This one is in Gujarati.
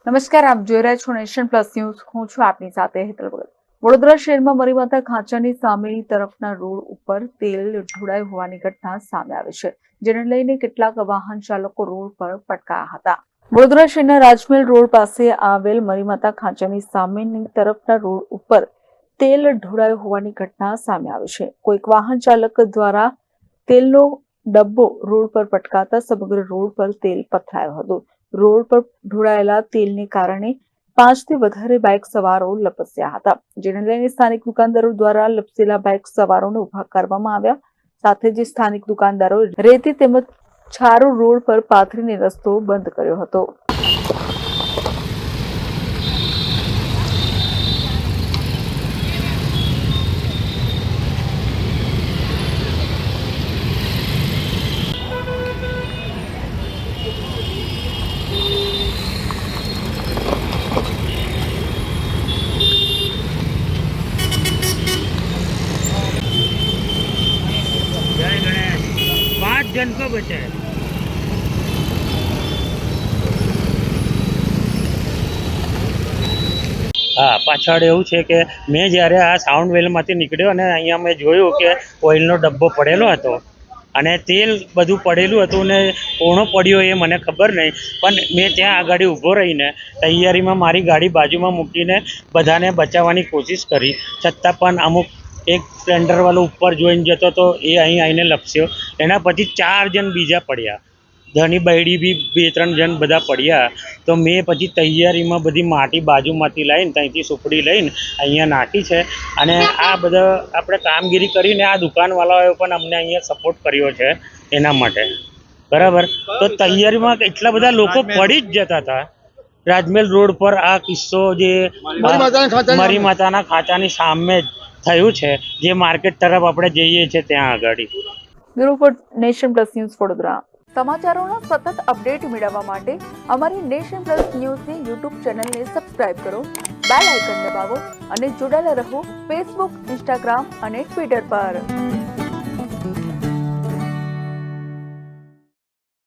નમસ્કાર, આપ જોઈ રહ્યા છો નેશન પ્લસ ન્યૂઝ. હું છું આપની સાથે હેતલ ભગત. વડોદરા શહેરમાં મરીમાતા ખાંચાની સામેની તરફના રોડ ઉપર તેલ ઢોળાયું હોવાની ઘટના સામે આવી છે, જેને લઈને કેટલાક વાહન ચાલકો રોડ પર પટકાયા હતા. વડોદરા શહેરના રાજમહેલ રોડ પાસે આવેલ મરીમાતા ખાંચાની સામેની તરફના રોડ ઉપર તેલ ઢોળાયું હોવાની ઘટના સામે આવી છે. કોઈક વાહન ચાલક દ્વારા તેલનો ડબ્બો રોડ પર પટકાતા સમગ્ર રોડ પર તેલ પથરાયું હતું. રોડ પર ઢોળાયેલા તેલને કારણે 5 થી વધારે બાઇક સવારો લપસ્યા હતા, જેને લઈને સ્થાનિક દુકાનદારો દ્વારા લપસેલા બાઇક સવારોને ઉભા કરવામાં આવ્યા. સાથે જ સ્થાનિક દુકાનદારો રેતી તેમજ છારો રોડ પર પાથરીને રસ્તો બંધ કર્યો હતો. जय गणेश। 5 जन को बचाए। हाँ, पाछળ એવું છે કે મેં જ્યારે આ સાઉન્ડ વેલમાંથી નીકળ્યો અને અહીંયા મેં જોયું કે ઓઇલનો ડબ્બો પડેલો હતો અને તેલ બધું પડેલું હતું ને કોણો પડ્યો એ મને ખબર નહીં, પણ મેં ત્યાં આગળ ઊભો રહીને તૈયારીમાં મારી ગાડી બાજુમાં મૂકીને બધાને બચાવવાની કોશિશ કરી, છતાં પણ અમુક એક સ્પ્લેન્ડરવાળો ઉપર જોઈને જતો તો એ અહીં આવીને લપસ્યો. એના પછી 4 જણ બીજા પડ્યા, ધની બૈડી બી 2-3 જણ બધા પડ્યા. તો મેં પછી તૈયારીમાં બધી માટી બાજુમાંથી લાવીને ત્યાંથી સુપડી લઈને અહીંયા નાખી છે અને આ બધા આપણે કામગીરી કરીને આ દુકાનવાળાઓએ પણ અમને અહીંયા સપોર્ટ કર્યો છે એના માટે. બરાબર, તો તૈયારીમાં એટલા બધા લોકો પડી જ જતા હતા. રાજમહેલ રોડ પર આ કિસ્સો જે મરી માતાના ખાંચાની સામે જ થયું છે, જે માર્કેટ તરફ આપણે જઈએ છીએ ત્યાં આગળ. Bureau report, nation plus news, Vadodara. સમાચારોના સતત અપડેટ મેળવવા માટે અમારી નેશન પ્લસ ન્યૂઝની યુટ્યુબ ચેનલને સબસ્ક્રાઇબ કરો, બેલ આઇકન દબાવો અને જોડાયેલા રહો ફેસબુક, ઇન્સ્ટાગ્રામ અને ટ્વિટર પર.